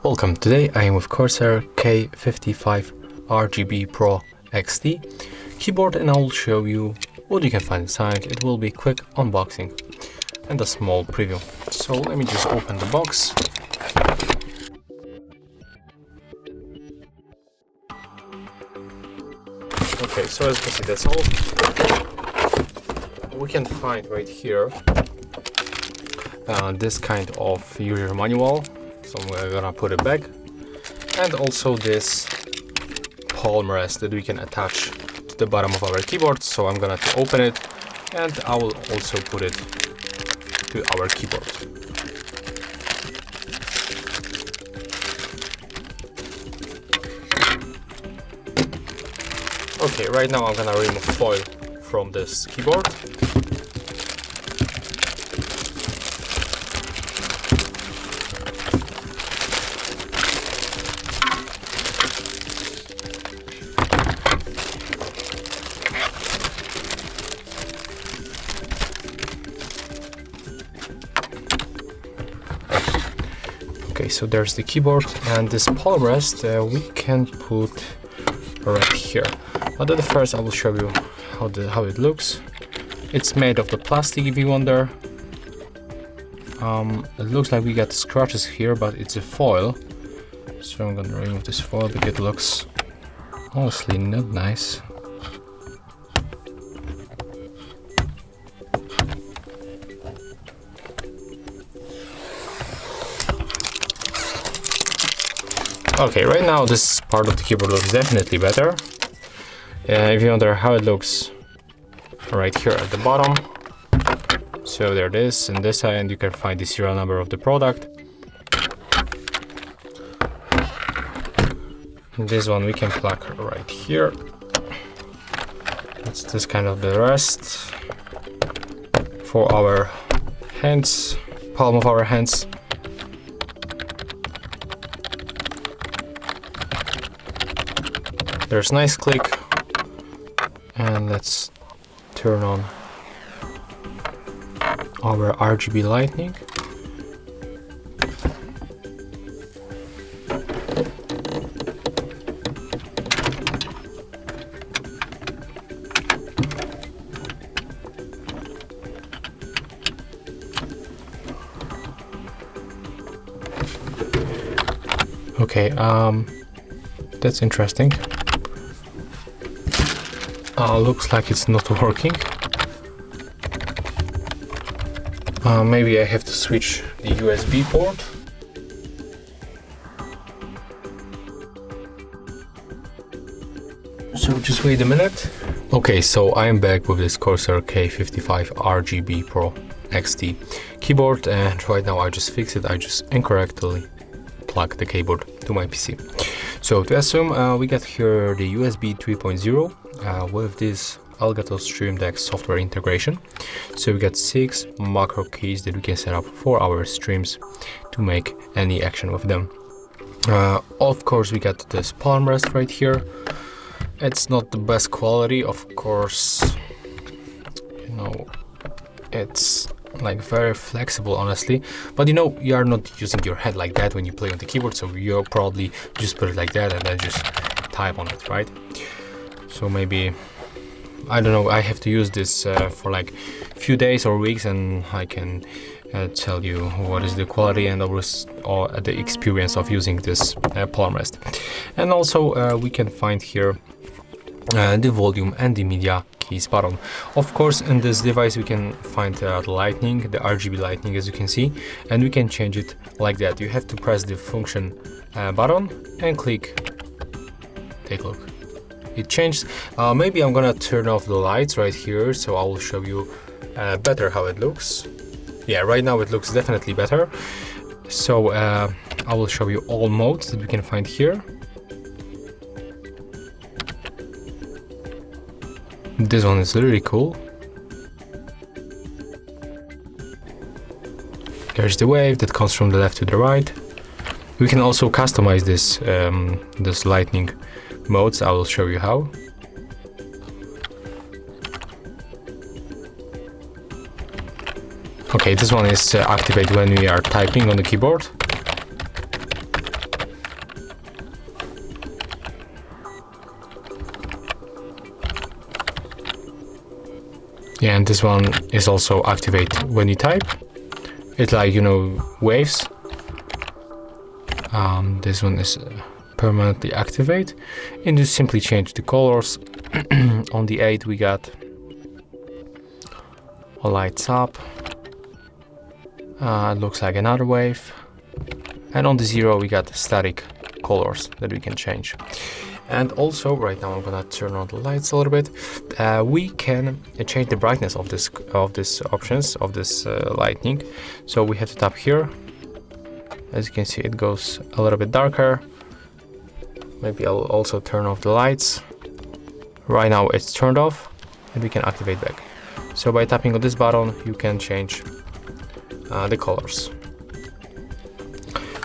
Welcome, today I am with Corsair K55 RGB Pro XT keyboard, and I will show you what you can find inside. It will be a quick unboxing and a small preview. So let me just open the box. Okay, so as you can see, that's all we can find right here. This kind of user manual, so we're gonna put it back, and also this palm rest that we can attach to the bottom of our keyboard. So I'm gonna open it, and I will also put it to our keyboard. Okay, right now I'm gonna remove foil from this keyboard. Okay, so there's the keyboard, and this palm rest we can put right here. But at first I will show you how it looks. It's made of the plastic, if you wonder. It looks like we got scratches here, but it's a foil. So I'm gonna remove this foil because it looks honestly not nice. Okay, right now this part of the keyboard looks definitely better. If you wonder how it looks, right here at the bottom. So there it is, and this side you can find the serial number of the product. And this one we can plug right here. That's this kind of the rest for our hands, palm of our hands. There's nice click, and let's turn on our RGB lighting. Okay, that's interesting. Looks like it's not working. Maybe I have to switch the USB port. So just wait a minute. Okay, so I am back with this Corsair K55 RGB Pro XT keyboard, and right now I just fixed it. I just incorrectly plugged the keyboard to my PC. So to assume, we got here the USB 3.0 with this Elgato Stream Deck software integration. So we got 6 macro keys that we can set up for our streams to make any action with them. Of course, we got this palm rest right here. It's not the best quality, of course. You know, it's like very flexible, honestly, but you know, you are not using your head like that when you play on the keyboard, so you'll probably just put it like that and then just type on it, right? So maybe, I don't know, I have to use this for like few days or weeks, and I can tell you what is the quality and or the experience of using this palm rest. And also we can find here the volume and the media keys button. Of course, in this device we can find the lightning, the RGB lighting, as you can see, and we can change it like that. You have to press the function button and click. Take a look. It changed. Maybe I'm gonna turn off the lights right here, so I will show you better how it looks. Yeah, right now it looks definitely better. So I will show you all modes that we can find here. This one is really cool. There's the wave that comes from the left to the right. We can also customize this lightning modes. I will show you how. Okay, this one is activated when we are typing on the keyboard. Yeah, and this one is also activated when you type. It's like, you know, waves. This one is permanently activate, and you simply change the colors. On the 8 we got lights up. It looks like another wave, and on the 0 we got static colors that we can change. And also right now I'm gonna turn on the lights a little bit. We can change the brightness of this options of this lighting. So we have to tap here. As you can see, it goes a little bit darker. Maybe I'll also turn off the lights. Right now it's turned off, and we can activate back. So by tapping on this button, you can change the colors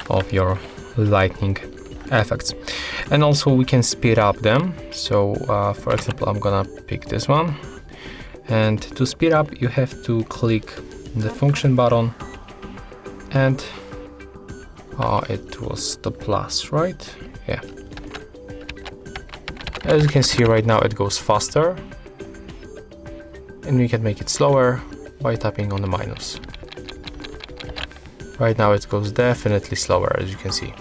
of your lighting effects. And also we can speed up them. So for example, I'm gonna pick this one, and to speed up you have to click the function button, and it was the plus, right? Yeah. As you can see right now, it goes faster, and we can make it slower by tapping on the minus. Right now it goes definitely slower, as you can see.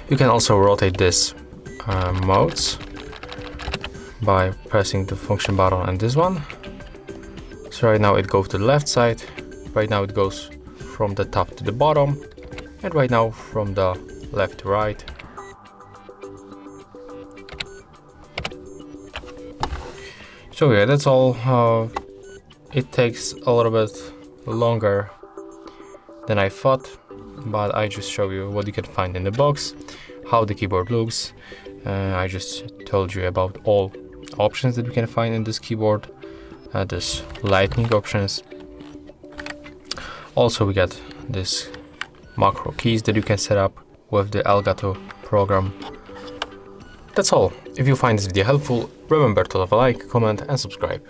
You can also rotate this modes by pressing the function button and this one. So right now it goes to the left side, right now it goes from the top to the bottom, and right now from the left to right. So yeah, that's all. It takes a little bit longer than I thought, but I just show you what you can find in the box, how the keyboard looks. I just told you about all options that we can find in this keyboard, this lighting options. Also we got this macro keys that you can set up with the Elgato program. That's all. If you find this video helpful, remember to leave a like, comment and subscribe.